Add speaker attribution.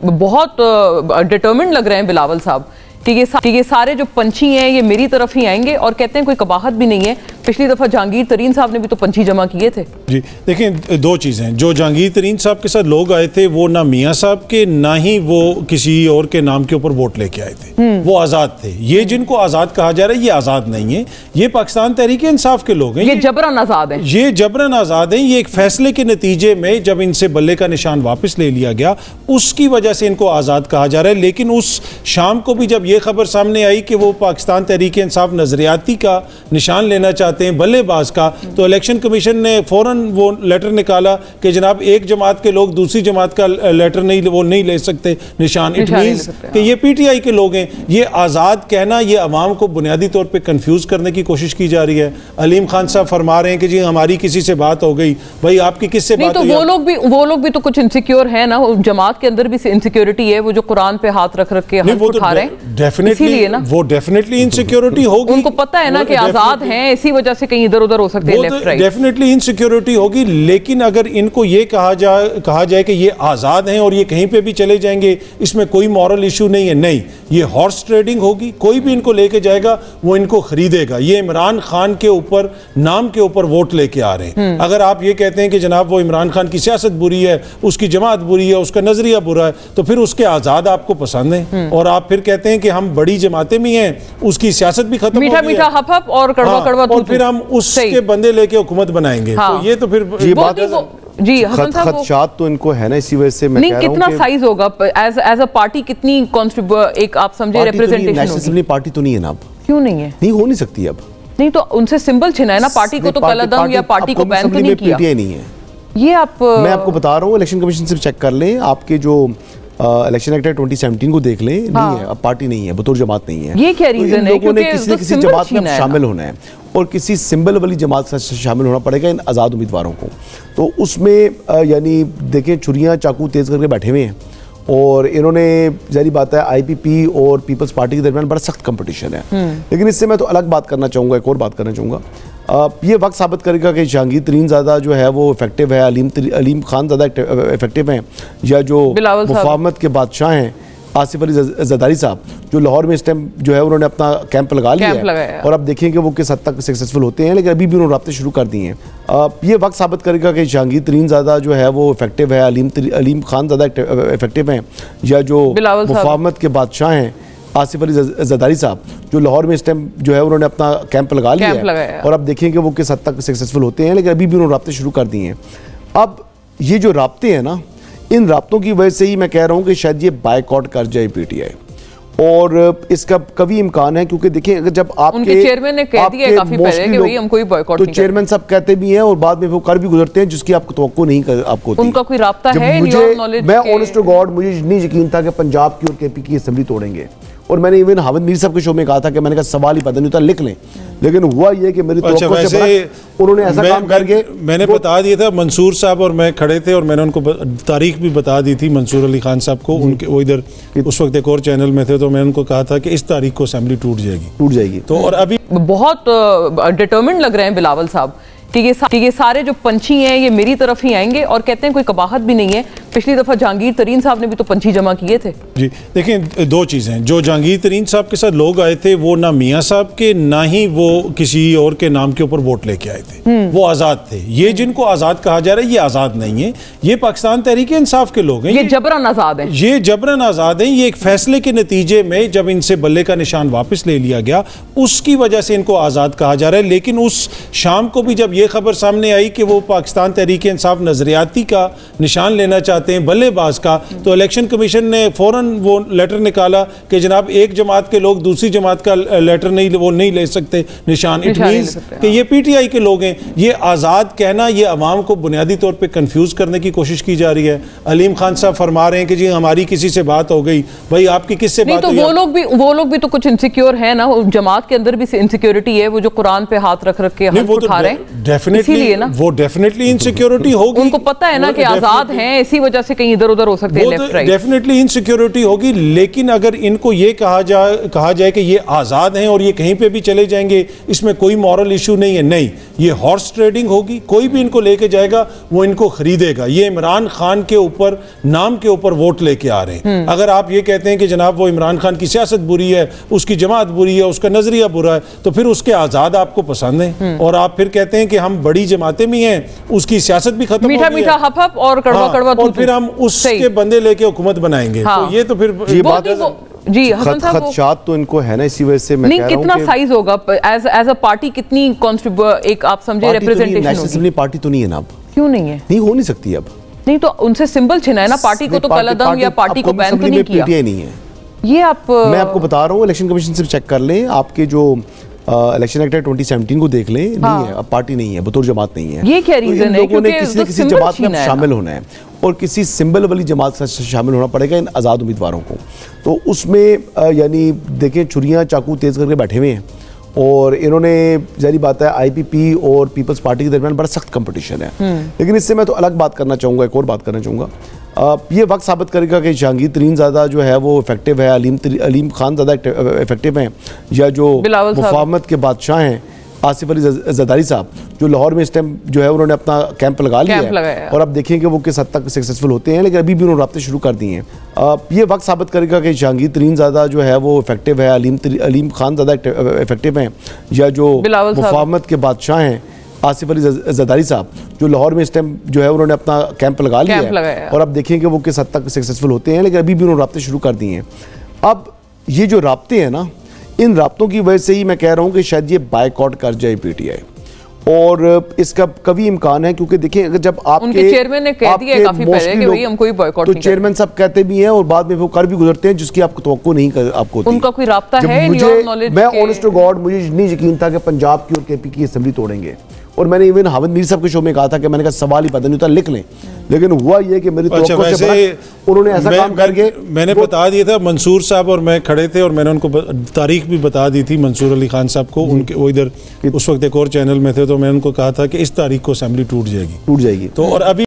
Speaker 1: बहुत डिटर्मिन्ड लग रहे हैं बिलावल साहब कि ये सारे जो पंछी हैं ये मेरी तरफ ही आएंगे, और कहते हैं कोई कबाहत भी नहीं है। पिछली दफ़ा जहांगीर तरीन साहब ने भी तो पंछी जमा किए थे।
Speaker 2: जी देखें, दो चीज़ें, जो जहांगीर तरीन साहब के साथ लोग आए थे वो ना मियाँ साहब के ना ही वो किसी और के नाम के ऊपर वोट लेके आए थे, वो आज़ाद थे। ये जिनको आज़ाद कहा जा रहा है ये आज़ाद नहीं है, ये पाकिस्तान तहरीक इंसाफ के लोग हैं,
Speaker 1: ये जबरन आज़ाद हैं,
Speaker 2: ये जबरन आज़ाद हैं। ये एक फैसले के नतीजे में जब इनसे बल्ले का निशान वापस ले लिया गया उसकी वजह से इनको आज़ाद कहा जा रहा है। लेकिन उस शाम को भी जब ये खबर सामने आई कि वो पाकिस्तान तहरीक इंसाफ नजरियाती का निशान लेना चाहते हैं, बल्लेबाज का, तो इलेक्शन कमीशन ने फौरन वो लेटर निकाला कि जनाब एक जमात के लोग दूसरी जमात का लेटर नहीं ले सकते निशान। इट मींस कि ये पीटीआई के लोग हैं। ये आज़ाद कहना ये अवाम को बुनियादी तौर पर कंफ्यूज करने की कोशिश की जा रही है। अलीम खान साहब फरमा रहे हैं कि जी हमारी किसी से बात हो गई, भाई आपकी किससे बात?
Speaker 1: तो वो लोग भी तो कुछ इनसिक्योर है ना, जमात के अंदर भी इनसिक्योरिटी है, वो जो कुरान पे हाथ रख के हाथ उठा रहे हैं,
Speaker 2: डेफिनेटली वो डेफिनेटि इनसिक्योरिटी होगी।
Speaker 1: उनको पता है ना कि आजाद हैं, इसी वजह से कहीं इधर उधर हो सकते हैं, लेफ्ट राइट,
Speaker 2: डेफिनेटली इनसिक्योरिटी होगी। लेकिन अगर इनको ये कहा जाए कि ये आजाद हैं और ये कहीं पे भी चले जाएंगे, इसमें कोई मॉरल इशू नहीं है, नहीं, ये हॉर्स ट्रेडिंग होगी। कोई भी इनको लेके जाएगा वो इनको खरीदेगा। ये इमरान खान के ऊपर नाम के ऊपर वोट लेके आ रहे हैं। अगर आप ये कहते हैं कि जनाब वो इमरान खान की सियासत बुरी है, उसकी जमात बुरी है, उसका नजरिया बुरा है, तो फिर उसके आजाद आपको पसंद है, और आप फिर कहते हैं कि हम बड़ी जमातें भी हैं, उसकी सियासत भी खत्म,
Speaker 1: मीठा मीठा हप हप और कड़वा कड़वा,
Speaker 2: और फिर हम उसके बंदे लेके हुकूमत बनाएंगे। तो ये तो फिर
Speaker 3: ये बात
Speaker 1: जी
Speaker 3: खदशात तो इनको है ना, इसी वजह से मैं
Speaker 1: नहीं, कितना साइज होगा एज अ पार्टी, कितनी एक आप समझे रिप्रेजेंटेशन होगी?
Speaker 3: नेशनल पार्टी तो नहीं है ना अब।
Speaker 1: क्यों नहीं है?
Speaker 3: नहीं हो नहीं सकती अब।
Speaker 1: नहीं तो उनसे सिंबल छिना है ना, पार्टी को तो कलअदम या पार्टी को बैन तो नहीं किया।
Speaker 3: नहीं है
Speaker 1: ये आप,
Speaker 3: मैं आपको बता रहा हूँ, इलेक्शन कमीशन से चेक कर लें, आपके जो इलेक्शन एक्ट 2017 को देख लें, नहीं है अब, पार्टी नहीं है, बतौर जमात नहीं है।
Speaker 1: ये क्या रीजन है?
Speaker 3: क्योंकि किसी जमात में शामिल होना है और किसी सिंबल वाली जमात से शामिल होना पड़ेगा इन आज़ाद उम्मीदवारों को। तो उसमें यानी देखें, छुरियाँ चाकू तेज करके बैठे हुए हैं, और इन्होंने जारी बात है आईपीपी और पीपल्स पार्टी के दरमियान बड़ा सख्त कंपटीशन है। लेकिन इससे मैं तो अलग बात करना चाहूँगा, एक और बात करना चाहूँगा। ये वक्त साबित करेगा कि जहांगीर तरीन ज़्यादा जो है वो इफेक्टिव है, अलीम खान ज़्यादा इफेक्टिव हैं, या जो मुफाहमत के बादशाह हैं आसिफ अली जरदारी साहब, जो लाहौर में इस टाइम जो है उन्होंने अपना कैंप लगा लिया है, और अब देखें कि वो किस हद तक सक्सेसफुल होते हैं। लेकिन अभी भी उन्होंने राब्ते शुरू कर दिए हैं। ये वक्त साबित करेगा कि जहांगीर तरीन ज़्यादा जो है वो इफेक्टिव है, अलीम खान ज़्यादा इफेक्टिव हैं, या जो मुफाहमत के बादशाह हैं आसिफ अली जरदारी साहब, जो लाहौर में इस टाइम जो है उन्होंने अपना कैंप लगा लिया है, और अब देखें कि वो किस हद तक सक्सेसफुल होते हैं। लेकिन अभी भी उन्होंने राब्ते शुरू कर दिए हैं। अब ये जो राब्ते हैं ना, इन राब्तों की वजह से ही मैं कह रहा हूँ कि शायद ये बायकॉट कर जाए पीटीआई, और इसका कभी इम्कान है, क्योंकि देखिए अगर जब आपके
Speaker 1: चेयरमैन ने कह दिया काफी पहले कि भाई हम कोई बॉयकॉट नहीं,
Speaker 3: तो चेयरमैन साहब कहते भी हैं और बाद में वो कर भी गुजरते हैं, जिसकी आपको तवक्को नहीं कर, आपको
Speaker 1: उनका कोई राब्ता है?
Speaker 3: मैं ऑनेस्ट टू गॉड मुझे नहीं यकीन था कि पंजाब की और केपी की असेंबली तोड़ेंगे, और मैंने इवन हामिद मीर साहब के शो में कहा था कि मैंने कहा सवाल ही पता नहीं होता, लिख लें। लेकिन हुआ ये कि मेरी तवक्को से उन्होंने ऐसा काम करके,
Speaker 2: मैंने बता दिया था, मंसूर साहब और मैं खड़े थे और मैंने उनको तारीख भी बता दी थी, मंसूर अली खान साहब को, उनके वो इधर उस वक्त एक और चैनल में थे, तो मैंने उनको कहा था कि इस तारीख को असेंबली टूट जाएगी। तो और अभी
Speaker 1: बहुत डिटर्मिन्ड लग रहे हैं बिलावल साहब कि ये सारे जो पंछी हैं ये मेरी तरफ ही आएंगे, और कहते हैं कोई कबाहत भी नहीं है। पिछली दफ़ा जहांगीर तरीन साहब ने भी तो पंछी जमा किए थे।
Speaker 2: जी देखें, दो चीज़ें, जो जहांगीर तरीन साहब के साथ लोग आए थे वो ना मियाँ साहब के ना ही वो किसी और के नाम के ऊपर वोट लेके आए थे, वो आज़ाद थे। ये जिनको आज़ाद कहा जा रहा है ये आज़ाद नहीं है, ये पाकिस्तान तहरीक इंसाफ के लोग हैं,
Speaker 1: ये जबरन आज़ाद हैं,
Speaker 2: ये जबरन आज़ाद हैं। ये एक फैसले के नतीजे में जब इनसे बल्ले का निशान वापस ले लिया गया उसकी वजह से इनको आज़ाद कहा जा रहा है। लेकिन उस शाम को भी जब ये खबर सामने आई कि वो पाकिस्तान तहरीक इंसाफ नजरियाती का निशान लेना चाहते हैं, बल्लेबाज का, तो इलेक्शन कमीशन ने फौरन वो लेटर निकाला कि जनाब एक जमात के लोग दूसरी जमात का लेटर नहीं ले सकते निशान। इट मींस कि ये पीटीआई के लोग हैं। ये आज़ाद कहना ये अवाम को बुनियादी तौर पर कंफ्यूज करने की कोशिश की जा रही है। अलीम खान साहब फरमा रहे हैं कि जी हमारी किसी से बात हो गई, भाई आपकी किससे बात
Speaker 1: तो वो लोग भी तो कुछ इनसिक्योर है ना, जमात के अंदर भी इनसिक्योरिटी है, वो जो कुरान पे हाथ रख के हाथ उठा रहे हैं।
Speaker 2: डेफिनेटली
Speaker 1: ना
Speaker 2: वो डेफिनेटली इनसिक्योरिटी होगी।
Speaker 1: उनको पता है ना कि आजाद हैं, इसी वजह से कहीं इधर उधर हो सकते हैं, लेफ्ट राइट।
Speaker 2: डेफिनेटली इनसिक्योरिटी होगी, लेकिन अगर इनको ये कहा जाए कि ये आजाद हैं और ये कहीं पे भी चले जाएंगे, इसमें कोई मॉरल इशू नहीं है, नहीं, ये हॉर्स ट्रेडिंग होगी। कोई भी इनको लेके जाएगा वो इनको खरीदेगा। ये इमरान खान के ऊपर, नाम के ऊपर वोट लेके आ रहे हैं। अगर आप ये कहते हैं कि जनाब वो इमरान खान की सियासत बुरी है, उसकी जमात बुरी है, उसका नजरिया बुरा है, तो फिर उसके आजाद आपको पसंद है और आप फिर कहते हैं कि हम बड़ी जमातें भी हैं, उसकी सियासत भी खत्म
Speaker 1: मीठा मीठा हप हप और कड़वा कड़वा,
Speaker 2: और फिर हम उसके बंदे लेके हुकूमत बनाएंगे। तो ये तो फिर
Speaker 3: ये बात
Speaker 1: जी
Speaker 3: खदशात तो इनको है ना, इसी वजह से मैं
Speaker 1: नहीं, कितना साइज होगा एज अ पार्टी, कितनी एक आप समझे रिप्रेजेंटेशन?
Speaker 3: नेशनल असेंबली पार्टी तो नहीं है ना अब।
Speaker 1: क्यों नहीं है?
Speaker 3: नहीं हो नहीं सकती अब।
Speaker 1: नहीं तो उनसे सिंबल छिना है ना, पार्टी को तो कलअदम या पार्टी को बैन तो नहीं किया।
Speaker 3: नहीं है
Speaker 1: ये आप,
Speaker 3: मैं आपको बता रहा हूँ, इलेक्शन कमीशन से चेक कर लें, आपके जो इलेक्शन एक्ट है 2017 को देख लें। नहीं है, अब पार्टी नहीं है, बतौर जमात नहीं है।
Speaker 1: ये क्या रीजन है?
Speaker 3: क्योंकि किसी न किसी जमात में शामिल होना है और किसी सिंबल वाली जमात से शामिल होना पड़ेगा इन आज़ाद उम्मीदवारों को। तो उसमें यानी देखें, छुरियाँ चाकू तेज करके बैठे हुए हैं और इन्होंने, जारी बात है, आईपीपी और पीपल्स पार्टी के दरमियान बड़ा सख्त कंपटीशन है। लेकिन इससे मैं तो अलग बात करना चाहूँगा, एक और बात करना चाहूँगा। ये वक्त साबित करेगा कि जहांगीर तरीन ज़्यादा जो है वो इफेक्टिव है, अलीम खान ज़्यादा इफेक्टिव हैं, या जो मुफाहमत के बादशाह हैं आसिफ अली जरदारी साहब, जो लाहौर में इस टाइम जो है उन्होंने अपना कैंप लगा लिया है और अब देखेंगे वो किस हद तक सक्सेसफुल होते हैं। लेकिन अभी भी उन्होंने राब्ते शुरू कर दिए हैं। ये वक्त साबित करेगा कि जहांगीर तरीन ज़्यादा जो है वो इफेक्टिव है, अलीम खान ज़्यादा इफेक्टिव हैं, या जो मुफाहमत के बादशाह हैं आसिफ अली जरदारी साहब, जो लाहौर में इस टाइम जो है उन्होंने अपना कैंप लगा लिया है और अब देखेंगे वो किस हद तक सक्सेसफुल होते हैं। लेकिन अभी भी उन्होंने राब्ते शुरू कर दिए हैं। अब ये जो राब्ते हैं ना, इन राब्तों की वजह से ही मैं कह रहा हूँ कि शायद ये बायकॉट कर जाए पीटीआई, और इसका कभी इम्कान है, क्योंकि देखिए अगर जब आपके
Speaker 1: चेयरमैन ने कह दिया काफी पहले कि भाई हम कोई बॉयकॉट नहीं,
Speaker 3: तो चेयरमैन साहब कहते भी हैं और बाद में वो कर भी गुजरते हैं, जिसकी आपको तवक्को नहीं कर, आपको
Speaker 1: उनका कोई राब्ता है।
Speaker 3: मैं ऑनेस्ट टू गॉड, मुझे नहीं यकीन था कि पंजाब की और केपी की असेंबली तोड़ेंगे। और मैंने इवन हामिद मीर साहब के शो में कहा था कि मैंने कहा सवाल ही पता नहीं होता, लिख लें। लेकिन हुआ ये कि मेरी तवक्को से उन्होंने ऐसा काम करके,
Speaker 2: मैंने बता दिया था, मंसूर साहब और मैं खड़े थे और मैंने उनको तारीख भी बता दी थी, मंसूर अली खान साहब को। उनके वो इधर उस वक्त एक और चैनल में थे, तो मैंने उनको कहा था कि इस तारीख को असेंबली टूट जाएगी।
Speaker 3: तो और अभी